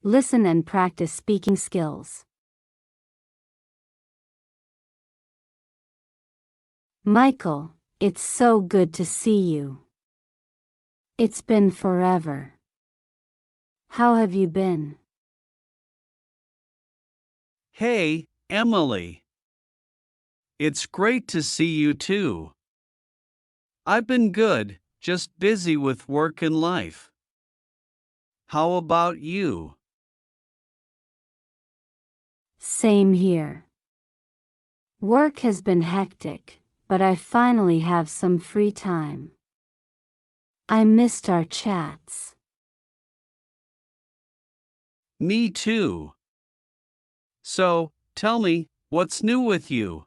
Listen and practice speaking skills. Michael, it's so good to see you. It's been forever. How have you been? Hey, Emily. It's great to see you too. I've been good, just busy with work and life. How about you? Same here. Work has been hectic, but I finally have some free time. I missed our chats. Me too. So, tell me, what's new with you?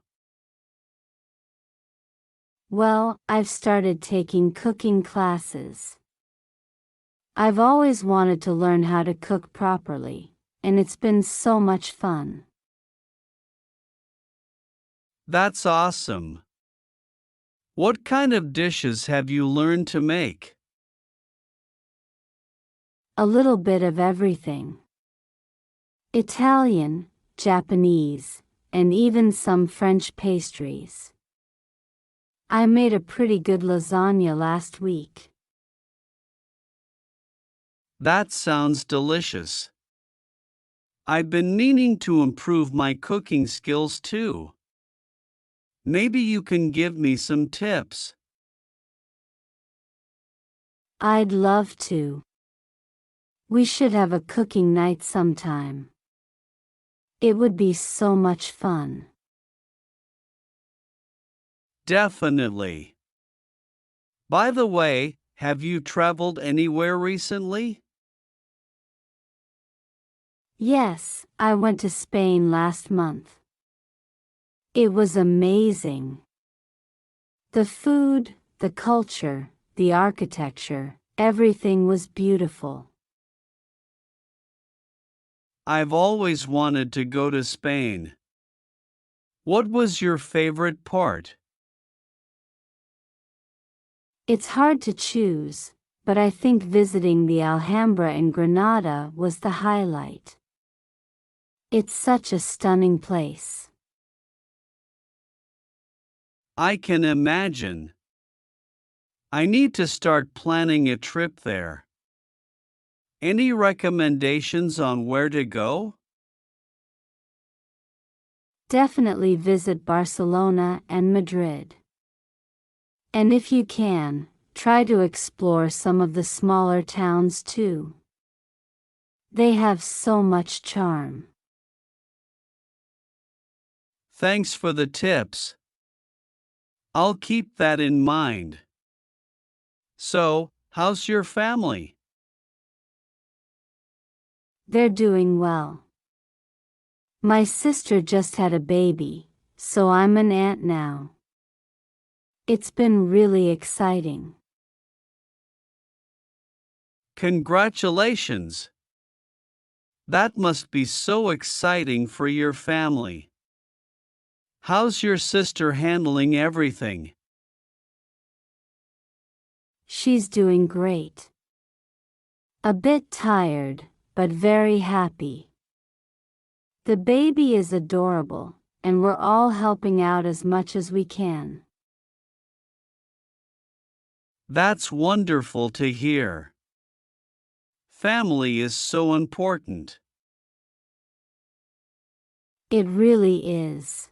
Well, I've started taking cooking classes. I've always wanted to learn how to cook properly, and it's been so much fun. That's awesome. What kind of dishes have you learned to make? A little bit of everything. Italian, Japanese, and even some French pastries. I made a pretty good lasagna last week. That sounds delicious. I've been meaning to improve my cooking skills too. Maybe you can give me some tips. I'd love to. We should have a cooking night sometime. It would be so much fun. Definitely. By the way, have you traveled anywhere recently? Yes, I went to Spain last month. It was amazing. The food, the culture, the architecture, everything was beautiful. I've always wanted to go to Spain. What was your favorite part? It's hard to choose, but I think visiting the Alhambra in Granada was the highlight. It's such a stunning place. I can imagine. I need to start planning a trip there. Any recommendations on where to go? Definitely visit Barcelona and Madrid. And if you can, try to explore some of the smaller towns too. They have so much charm. Thanks for the tips. I'll keep that in mind. So, how's your family? They're doing well. My sister just had a baby, so I'm an aunt now. It's been really exciting. Congratulations! That must be so exciting for your family. How's your sister handling everything? She's doing great. A bit tired, but very happy. The baby is adorable, and we're all helping out as much as we can. That's wonderful to hear. Family is so important. It really is.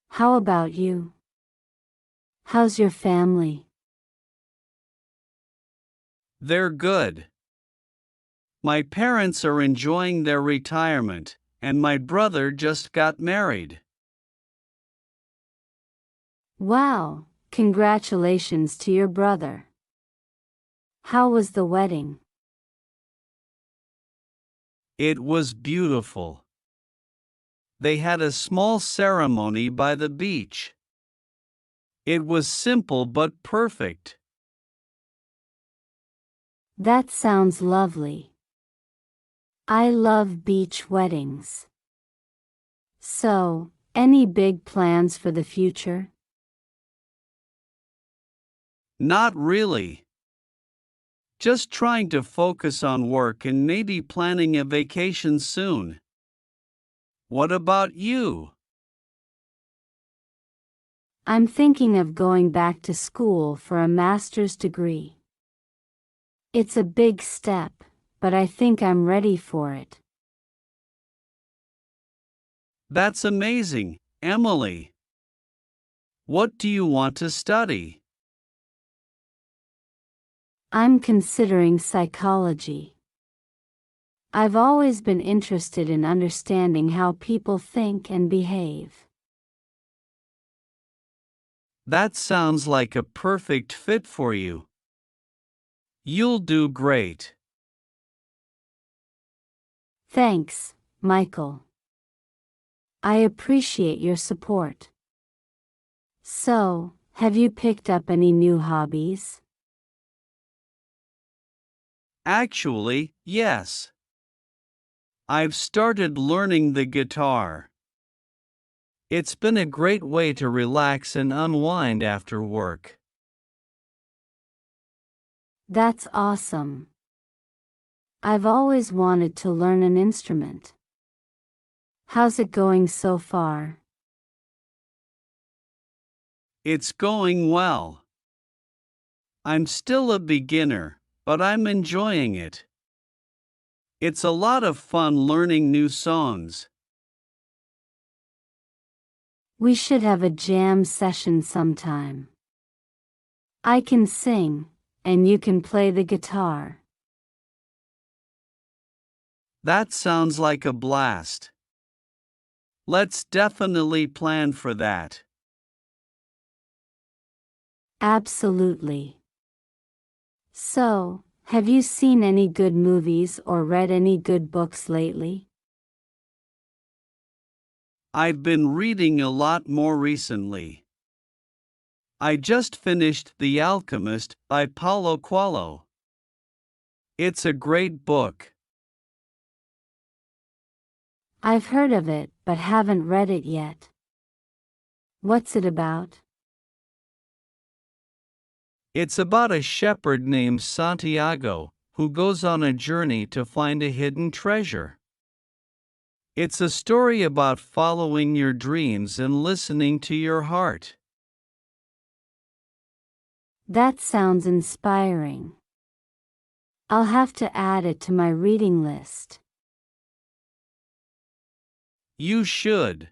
How about you? How's your family? They're good. My parents are enjoying their retirement, and my brother just got married. Wow, congratulations to your brother. How was the wedding? It was beautiful. They had a small ceremony by the beach. It was simple but perfect. That sounds lovely. I love beach weddings. So, any big plans for the future? Not really. Just trying to focus on work and maybe planning a vacation soon. What about you? I'm thinking of going back to school for a master's degree. It's a big step, but I think I'm ready for it. That's amazing, Emily. What do you want to study? I'm considering psychology. I've always been interested in understanding how people think and behave. That sounds like a perfect fit for you. You'll do great. Thanks, Michael. I appreciate your support. So, have you picked up any new hobbies? Actually, yes. I've started learning the guitar. It's been a great way to relax and unwind after work. That's awesome. I've always wanted to learn an instrument. How's it going so far? It's going well. I'm still a beginner, but I'm enjoying it. It's a lot of fun learning new songs. We should have a jam session sometime. I can sing, and you can play the guitar. That sounds like a blast. Let's definitely plan for that. Absolutely. So, have you seen any good movies or read any good books lately? I've been reading a lot more recently. I just finished The Alchemist by Paulo Coelho. It's a great book. I've heard of it but haven't read it yet. What's it about? It's about a shepherd named Santiago who goes on a journey to find a hidden treasure. It's a story about following your dreams and listening to your heart. That sounds inspiring. I'll have to add it to my reading list. You should.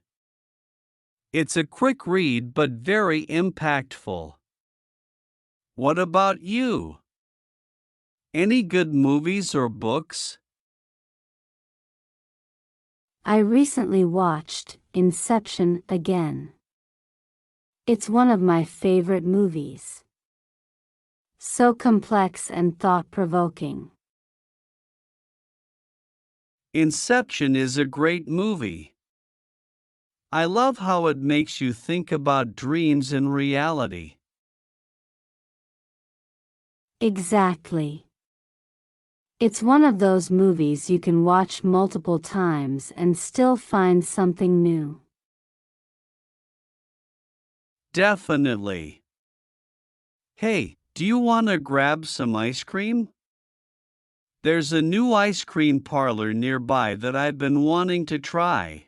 It's a quick read but very impactful. What about you? Any good movies or books? I recently watched Inception again. It's one of my favorite movies. So complex and thought-provoking. Inception is a great movie. I love how it makes you think about dreams and reality. Exactly. It's one of those movies you can watch multiple times and still find something new. Definitely. Hey, do you want to grab some ice cream? There's a new ice cream parlor nearby that I've been wanting to try.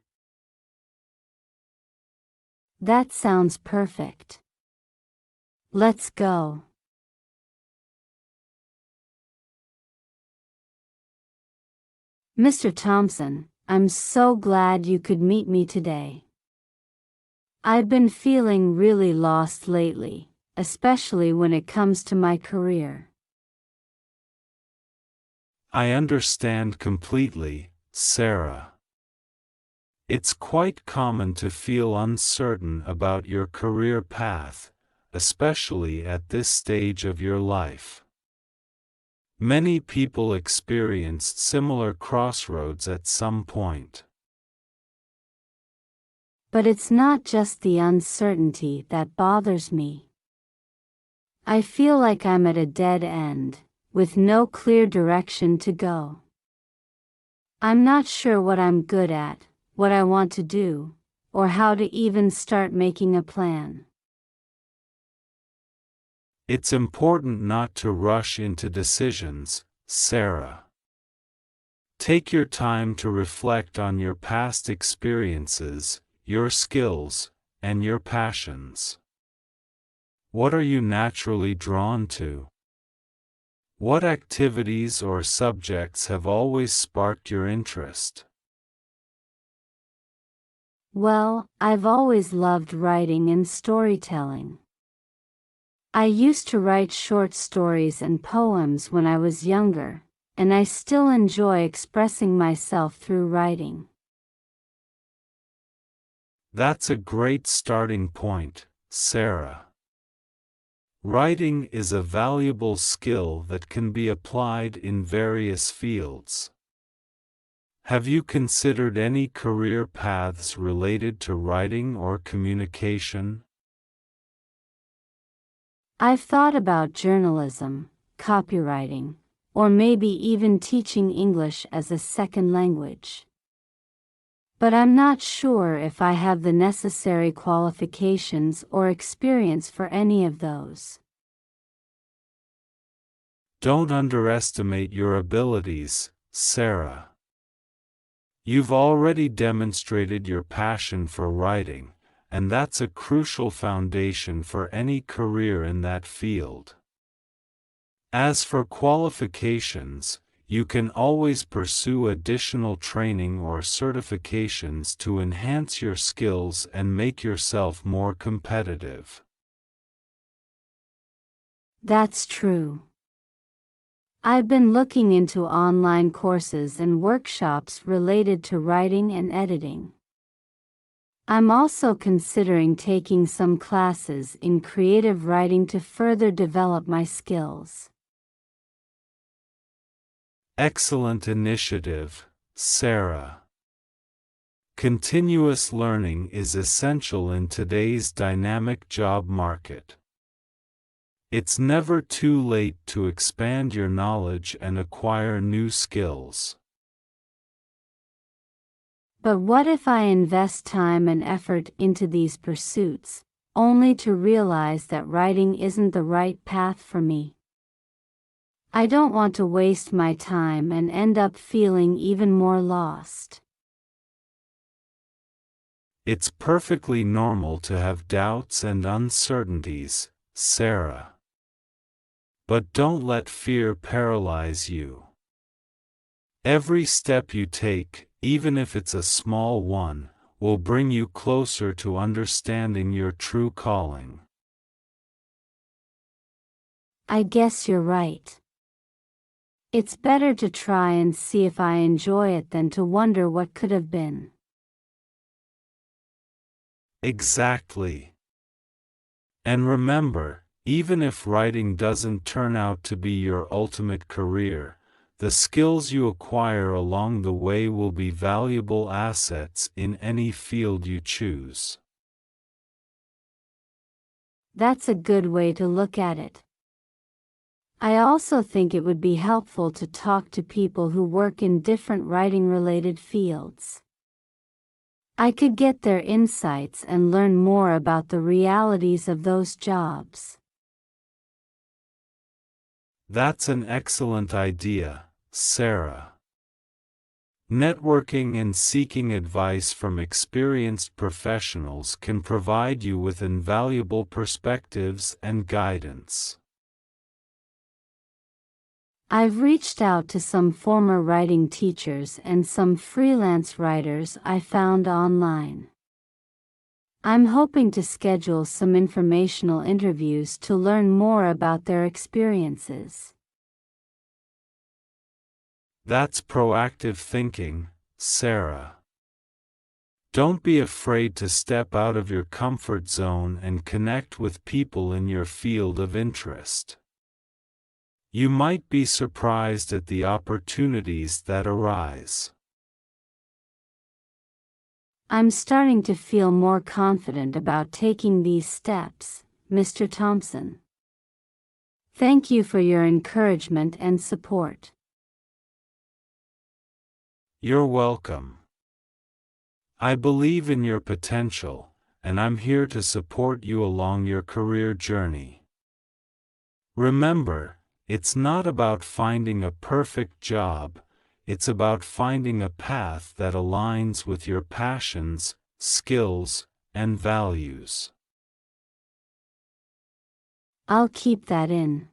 That sounds perfect. Let's go. Mr. Thompson, I'm so glad you could meet me today. I've been feeling really lost lately, especially when it comes to my career. I understand completely, Sarah. It's quite common to feel uncertain about your career path, especially at this stage of your life. Many people experienced similar crossroads at some point. But it's not just the uncertainty that bothers me. I feel like I'm at a dead end, with no clear direction to go. I'm not sure what I'm good at, what I want to do, or how to even start making a plan. It's important not to rush into decisions, Sarah. Take your time to reflect on your past experiences, your skills, and your passions. What are you naturally drawn to? What activities or subjects have always sparked your interest? Well, I've always loved writing and storytelling. I used to write short stories and poems when I was younger, and I still enjoy expressing myself through writing. That's a great starting point, Sarah. Writing is a valuable skill that can be applied in various fields. Have you considered any career paths related to writing or communication? I've thought about journalism, copywriting, or maybe even teaching English as a second language. But I'm not sure if I have the necessary qualifications or experience for any of those. Don't underestimate your abilities, Sarah. You've already demonstrated your passion for writing, and that's a crucial foundation for any career in that field. As for qualifications, you can always pursue additional training or certifications to enhance your skills and make yourself more competitive. That's true. I've been looking into online courses and workshops related to writing and editing. I'm also considering taking some classes in creative writing to further develop my skills. Excellent initiative, Sarah. Continuous learning is essential in today's dynamic job market. It's never too late to expand your knowledge and acquire new skills. But what if I invest time and effort into these pursuits, only to realize that writing isn't the right path for me? I don't want to waste my time and end up feeling even more lost. It's perfectly normal to have doubts and uncertainties, Sarah. But don't let fear paralyze you. Every step you take, even if it's a small one, will bring you closer to understanding your true calling. I guess you're right. It's better to try and see if I enjoy it than to wonder what could have been. Exactly. And remember, even if writing doesn't turn out to be your ultimate career, the skills you acquire along the way will be valuable assets in any field you choose. That's a good way to look at it. I also think it would be helpful to talk to people who work in different writing-related fields. I could get their insights and learn more about the realities of those jobs. That's an excellent idea, Sarah. Networking and seeking advice from experienced professionals can provide you with invaluable perspectives and guidance. I've reached out to some former writing teachers and some freelance writers I found online. I'm hoping to schedule some informational interviews to learn more about their experiences. That's proactive thinking, Sarah. Don't be afraid to step out of your comfort zone and connect with people in your field of interest. You might be surprised at the opportunities that arise. I'm starting to feel more confident about taking these steps, Mr. Thompson. Thank you for your encouragement and support. You're welcome. I believe in your potential, and I'm here to support you along your career journey. Remember, it's not about finding a perfect job, it's about finding a path that aligns with your passions, skills, and values. I'll keep that in